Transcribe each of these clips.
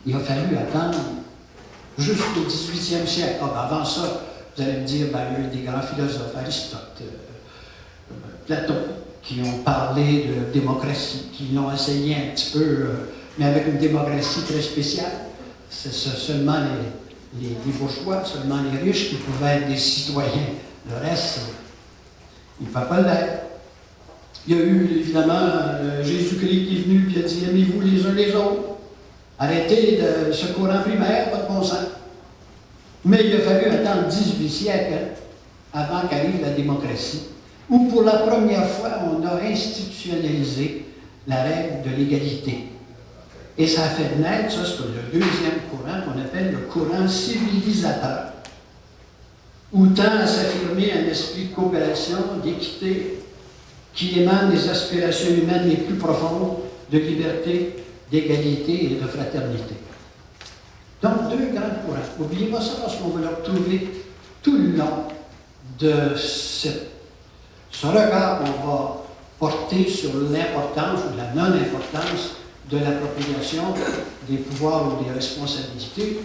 Il a fallu attendre jusqu'au 18e siècle. Ah, ben avant ça, vous allez me dire, ben, il y a eu des grands philosophes, Aristote, Platon, qui ont parlé de démocratie, qui l'ont essayé un petit peu, mais avec une démocratie très spéciale. C'est seulement les bourgeois, seulement les riches qui pouvaient être des citoyens. Le reste, ils ne pouvaient pas l'être. Il y a eu évidemment Jésus-Christ qui est venu et a dit aimez-vous les uns les autres. Arrêtez de ce courant primaire, pas de bon sens. Mais il a fallu attendre 18 siècles avant qu'arrive la démocratie, où pour la première fois on a institutionnalisé la règle de l'égalité. Et ça a fait naître, ça c'est le deuxième courant qu'on appelle le courant civilisateur, où tend à s'affirmer un esprit de coopération, d'équité, qui émane des aspirations humaines les plus profondes de liberté, d'égalité et de fraternité. Donc, deux grands courants. N'oubliez pas ça parce qu'on va le retrouver tout le long de ce regard qu'on va porter sur l'importance ou la non-importance de l'appropriation des pouvoirs ou des responsabilités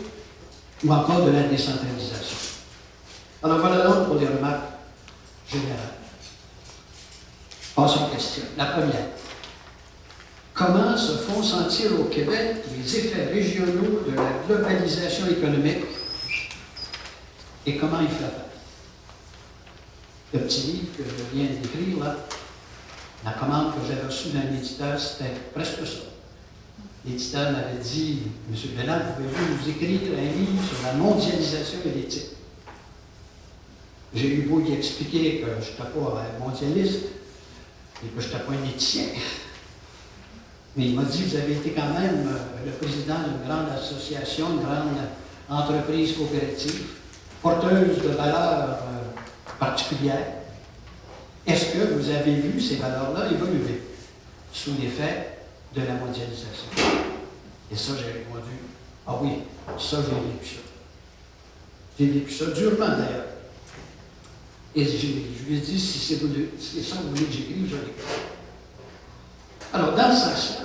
ou encore de la décentralisation. Alors, voilà donc pour des remarques générales. Passons aux questions. La première. Comment se font sentir au Québec les effets régionaux de la globalisation économique et comment il fait la face? Le petit livre que je viens d'écrire, là, la commande que j'avais reçue d'un éditeur, c'était presque ça. L'éditeur m'avait dit, M. Bellal, pouvez-vous nous écrire un livre sur la mondialisation et l'éthique? J'ai eu beau y expliquer que je n'étais pas mondialiste et que je n'étais pas un éthicien. Mais il m'a dit, vous avez été quand même le président d'une grande association, une grande entreprise coopérative, porteuse de valeurs particulières. Est-ce que vous avez vu ces valeurs-là évoluer sous l'effet de la mondialisation? Et ça, j'ai répondu, ah oui, ça, j'ai vécu ça. J'ai vécu ça durement, d'ailleurs. Et je lui ai dit, si c'est ça que vous voulez que j'écrive, je l'écris. Alors, dans ce sens-là,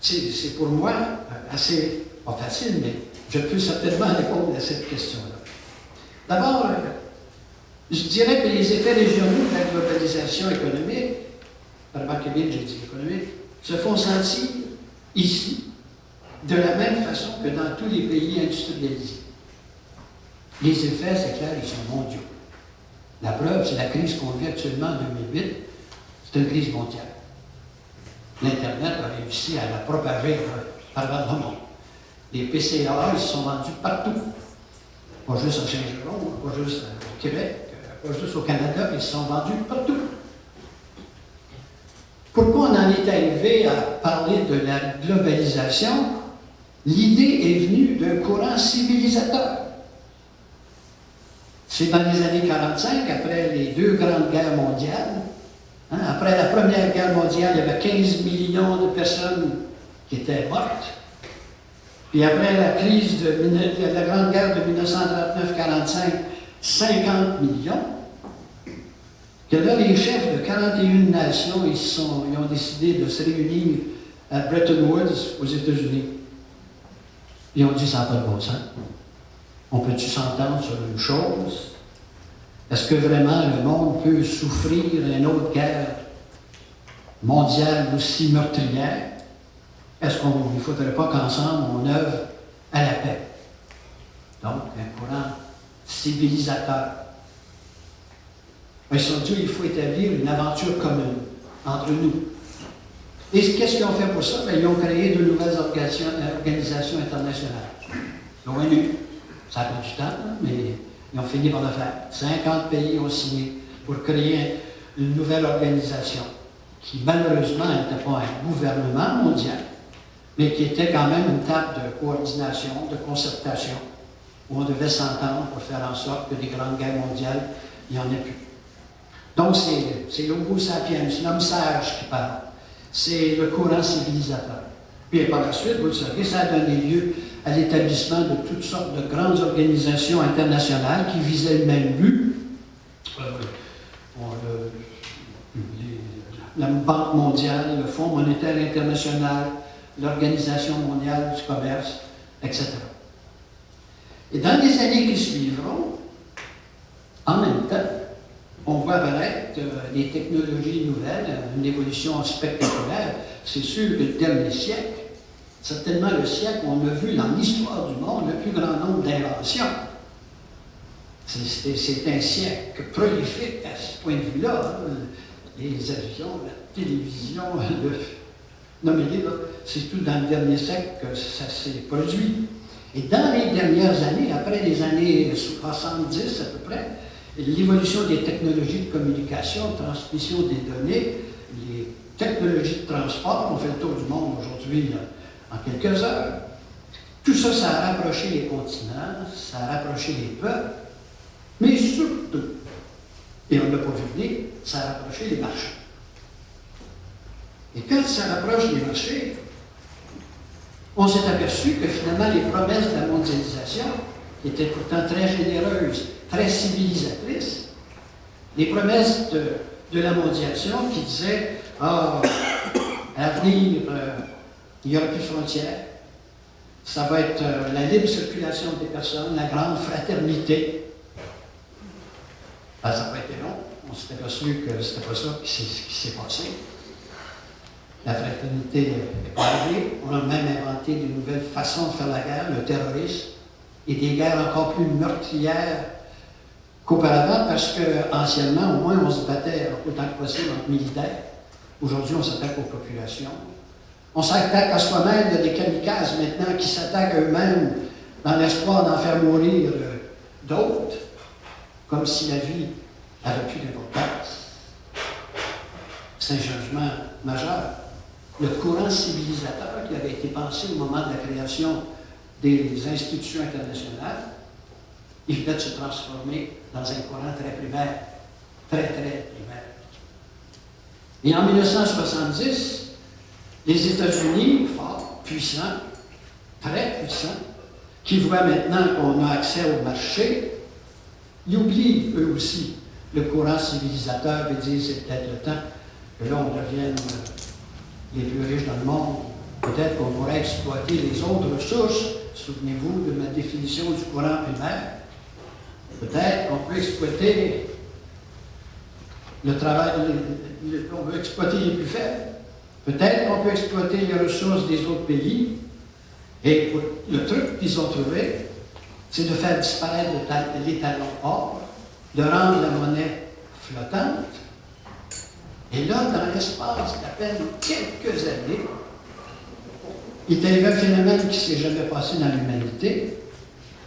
c'est pour moi assez, pas facile, mais je peux certainement répondre à cette question-là. D'abord, je dirais que les effets régionaux de la globalisation économique, remarquez bien que j'ai dit économique, se font sentir ici de la même façon que dans tous les pays industrialisés. Les effets, c'est clair, ils sont mondiaux. La preuve, c'est la crise qu'on vit actuellement en 2008, c'est une crise mondiale. L'Internet a réussi à la propager par le monde. Les PCA, ils sont vendus partout. Pas juste à Saint-Jérôme, pas juste au Québec, pas juste au Canada, ils sont vendus partout. Pourquoi on en est arrivé à parler de la globalisation? L'idée est venue d'un courant civilisateur. C'est dans les années 45, après les deux grandes guerres mondiales. Après la Première Guerre mondiale, il y avait 15 millions de personnes qui étaient mortes. Puis après la crise de la Grande Guerre de 1939-45, 50 millions. Que là, les chefs de 41 nations, ils ont décidé de se réunir à Bretton Woods, aux États-Unis. Ils ont dit, ça n'a pas de bon sens. On peut-tu s'entendre sur une chose? Est-ce que vraiment le monde peut souffrir une autre guerre mondiale aussi meurtrière? Est-ce qu'il ne faudrait pas qu'ensemble on œuvre à la paix? Donc, un courant civilisateur. Ils se sont dit, il faut établir une aventure commune entre nous. Et qu'est-ce qu'ils ont fait pour ça? Bien, ils ont créé de nouvelles organisations internationales. L'ONU. Ça a pris du temps, mais ils ont fini par le faire. 50 pays ont signé pour créer une nouvelle organisation qui, malheureusement, n'était pas un gouvernement mondial, mais qui était quand même une table de coordination, de concertation, où on devait s'entendre pour faire en sorte que des grandes guerres mondiales, il n'y en ait plus. Donc, c'est l'homo sapiens, l'homme sage qui parle. C'est le courant civilisateur. Puis par la suite, vous le savez, ça a donné lieu à l'établissement de toutes sortes de grandes organisations internationales qui visaient le même but. La Banque mondiale, le Fonds monétaire international, l'Organisation mondiale du commerce, etc. Et dans les années qui suivront, en même temps, on voit apparaître des technologies nouvelles, une évolution spectaculaire. C'est sûr que le dernier siècle, certainement le siècle où on a vu dans l'histoire du monde le plus grand nombre d'inventions. C'est un siècle prolifique à ce point de vue-là. Hein. Les avions, la télévision, nommez-les, c'est tout dans le dernier siècle que ça s'est produit. Et dans les dernières années, après les années 70 à peu près, l'évolution des technologies de communication, de transmission des données, les technologies de transport, on fait le tour du monde aujourd'hui en quelques heures. Tout ça, ça a rapproché les continents, ça a rapproché les peuples, mais surtout, et on ne l'a pas vu venir, ça a rapproché les marchés. Et quand ça rapproche les marchés, on s'est aperçu que finalement les promesses de la mondialisation, qui étaient pourtant très généreuses, très civilisatrices, les promesses de la mondialisation qui disaient « Ah, à l'avenir, il n'y aura plus de frontières, ça va être la libre circulation des personnes, la grande fraternité. » Ça n'a pas été long. On s'est aperçu que ce n'était pas ça qui s'est passé. La fraternité n'est pas arrivée. On a même inventé de nouvelles façons de faire la guerre, le terrorisme, et des guerres encore plus meurtrières qu'auparavant, parce qu'anciennement, au moins, on se battait autant que possible entre militaires. Aujourd'hui, on s'attaque aux populations. On s'attaque à soi-même. Il y a des kamikazes maintenant qui s'attaquent à eux-mêmes dans l'espoir d'en faire mourir d'autres, comme si la vie avait plus d'importance. C'est un changement majeur. Le courant civilisateur qui avait été pensé au moment de la création des institutions internationales, il venait de se transformer dans un courant très primaire, très primaire. Et en 1970, les États-Unis, forts, puissants, très puissants, qui voient maintenant qu'on a accès au marché, ils oublient eux aussi le courant civilisateur et disent c'est peut-être le temps que là on devienne les plus riches dans le monde. Peut-être qu'on pourrait exploiter les autres ressources. Souvenez-vous de ma définition du courant primaire. Peut-être qu'on peut exploiter le travail, on veut exploiter les plus faibles. Peut-être qu'on peut exploiter les ressources des autres pays. Et le truc qu'ils ont trouvé, c'est de faire disparaître l'étalon or, de rendre la monnaie flottante. Et là, dans l'espace d'à peine quelques années, il est arrivé un phénomène qui ne s'est jamais passé dans l'humanité.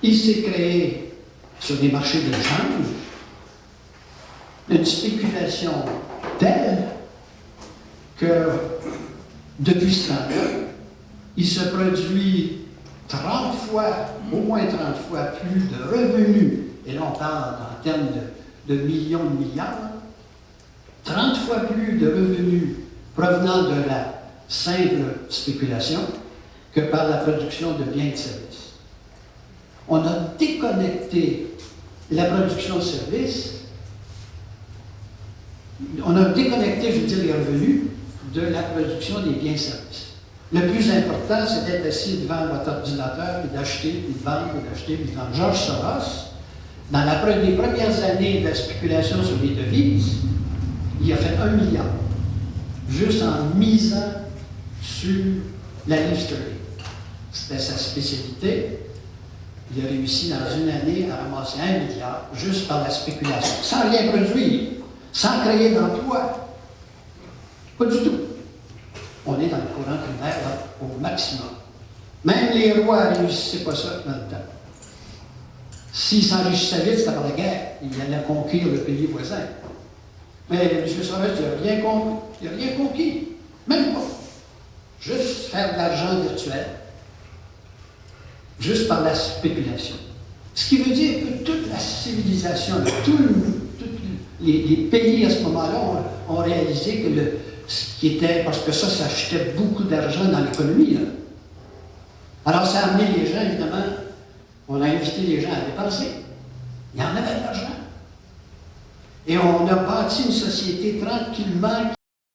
Il s'est créé sur des marchés d'échange une spéculation telle que depuis ce temps-là, il se produit 30 fois, au moins 30 fois plus de revenus, et là on parle en termes de millions de milliards, 30 fois plus de revenus provenant de la simple spéculation que par la production de biens et de services. On a déconnecté la production de services, on a déconnecté, je veux dire, les revenus de la production des biens et services. Le plus important, c'est d'être assis devant votre ordinateur et d'acheter, puis de vendre, et d'acheter, puis de vendre. George Soros, dans les premières années de la spéculation sur les devises, il a fait 1 milliard, juste en misant sur la livre sterling. C'était sa spécialité. Il a réussi dans une année à ramasser 1 milliard juste par la spéculation, sans rien produire, sans créer d'emploi. Pas du tout. On est dans le courant primaire au maximum. Même les rois ne réussissaient pas ça dans le temps. S'ils s'enrichissaient vite, c'était par la guerre. Ils allaient conquérir le pays voisin. Mais M. Soros, il n'a rien conquis. Même pas. Juste faire de l'argent virtuel. Juste par la spéculation. Ce qui veut dire que toute la civilisation, tous les pays à ce moment-là ont réalisé que ce qui était, parce que ça achetait beaucoup d'argent dans l'économie. Alors ça a amené les gens, évidemment, on a invité les gens à dépenser. Il y en avait de l'argent. Et on a bâti une société tranquillement